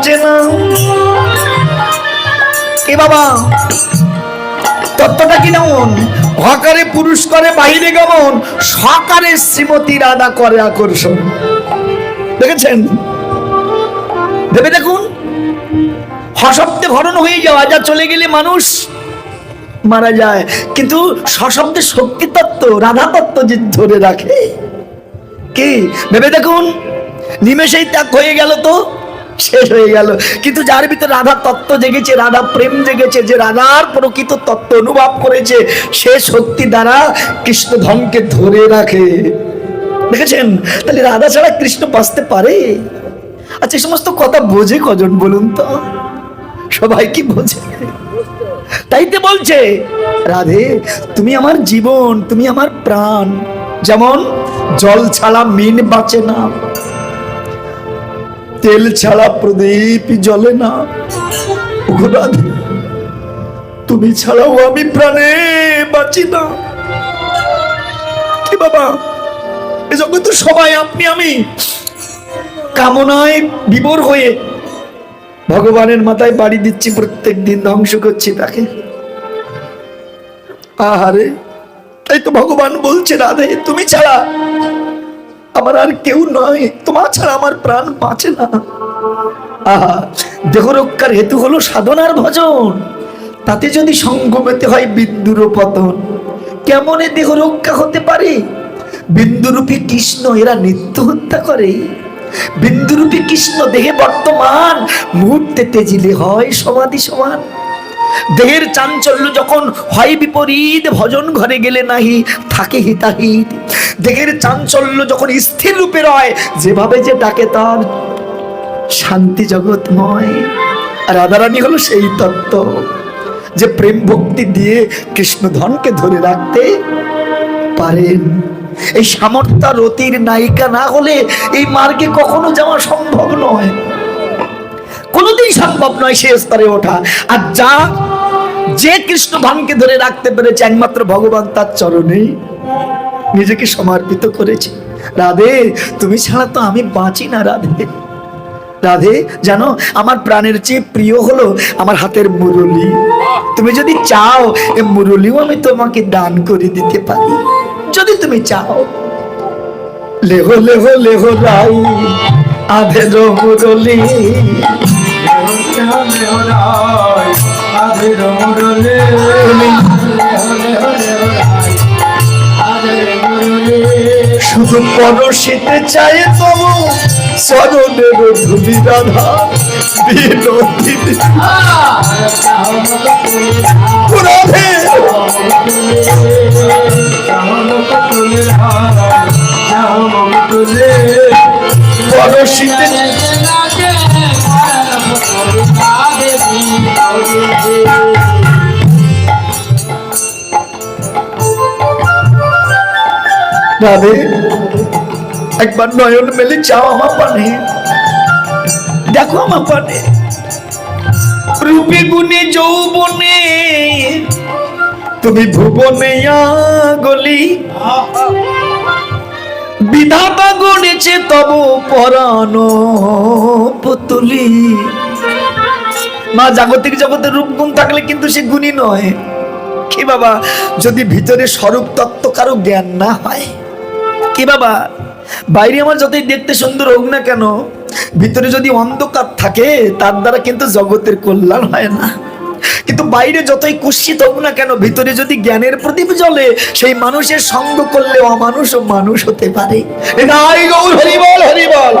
বাঁচে না। এ বাবা, তত্ত্বটা কি যেমন হকারে পুরুষ করে বাহিরে গমন, সকারে শ্রীমতী রাধা করে আকর্ষণ। দেখেছেন? ভেবে দেখুন, হশব্দে হরণ হয়ে যাওয়া, যা চলে গেলে মানুষ মারা যায়, কিন্তু সশব্দে শক্তি তত্ত্ব, রাধা তত্ত্ব যে ধরে রাখে, কি ভেবে দেখুন, নিমেষেই ত্যাগ হয়ে গেল তো শেষ হয়ে গেল, কিন্তু যার ভিতরে রাধা তত্ত্ব জেগেছে, রাধা প্রেম জেগেছে, যে রাধার প্রকৃত তত্ত্ব অনুভব করেছে, সে শক্তি দ্বারা কৃষ্ণ ধনকে ধরে রাখে। দেখেছেন? তাহলে রাধা ছাড়া কৃষ্ণ বাঁচতে পারে? আচ্ছা, এই সমস্ত কথা বোঝে কজন বলুন তো? সবাই কি বোঝে? তাইতে বলছে, রাধে তুমি আমার জীবন, তুমি আমার প্রাণ। যেমন জল ছাড়া মিন বাঁচে না, তেল ছাড়া প্রদীপ জ্বলে না, রাধে তুমি ছাড়াও আমি প্রাণে বাঁচি না। কি বাবা, এ জগতে সবাই আপনি আমি কামনায় বিভোর হয়ে ভগবানের মাথায় বাড়ি দিচ্ছি, প্রত্যেক দিন ধ্বংস করছি তাকে। আহারে, তাই তো ভগবান বলছে, রাধে তুমি ছাড়া আমার আর কেউ নয়, তোমার ছাড়া আমার প্রাণ বাঁচে না। আহা, দেহ রক্ষার হেতু হলো সাধনার ভজন, তাতে যদি সঙ্গ পেতে হয় বিন্দুর পতন, কেমনে দেহ রক্ষা হতে পারে? বিন্দুরূপী কৃষ্ণ এরা নিত্য হত্যা করে। বিন্দুরূপী কৃষ্ণ দেহে বর্তমান, মুহূর্তে তেজিলে হয় সমাধি সমান। দেহের চাঞ্চল্য যখন হয় বিপরীত, ভজন ঘরে গেলে নাহি থাকে হিতাহিত। দেহের চাঞ্চল্য যখন স্থির রূপে রয়, যেভাবে যে ডাকে তার শান্তি জগৎময়। আর রাধারানী হলো সেই তত্ত্ব, যে প্রেম ভক্তি দিয়ে কৃষ্ণ ধনকে ধরে রাখতে পারেন। এই সামর্থ্য রতির নায়িকা না হলে এই মার্গে কখনো যাওয়া সম্ভব নয়, কোনোদিন সম্ভব নয় সে স্তরে ওঠা। আর যে কৃষ্ণ ধনকে ধরে রাখতে পেরেছে, একমাত্র ভগবান তার চরণে নিজেকে সমর্পিত করেছে। রাধে তুমি ছাড়া তো আমি বাঁচি না। রাধে, রাধে জানো, আমার প্রাণের চেয়ে প্রিয় হলো আমার হাতের মুরলি। তুমি যদি চাও, এই মুরলিও আমি তোমাকে দান করে দিতে পারি, যদি তুমি চাও। লেহো লেহো লেহো রাই আধের মুরলি, শুধু পরশিতে চাই তবু চরণের ধুলি রাধা বিনোদিনী। রাধে পরশিতে রাধে একবার নয়ন মেলে চাও আমার পানে, দেখো আমার পানে, রূপে গুণে যৌবনে তুমি ভুবনে গলি, বিধাতা গড়েছে তব পরাণ পুতুলি। মা, জাগতিক জগতের রূপ গুণ থাকলে কিন্তু সে গুণী নয়। কি বাবা, যদি ভিতরে স্বরূপ তত্ত্ব কারো জ্ঞান না হয়, কি বাবা, বাইরে আমার যতই দেখতে সুন্দর হোক না কেন, ভিতরে যদি অন্ধকার থাকে, তার দ্বারা কিন্তু জগতের কল্যাণ হয় না। কিন্তু বাইরে যতই কুৎসিত হোক না কেন, ভিতরে যদি জ্ঞানের প্রদীপ জ্বলে, সেই মানুষের সঙ্গ করলে অমানুষ ও মানুষ হতে পারে। হরি বল, হরি বল।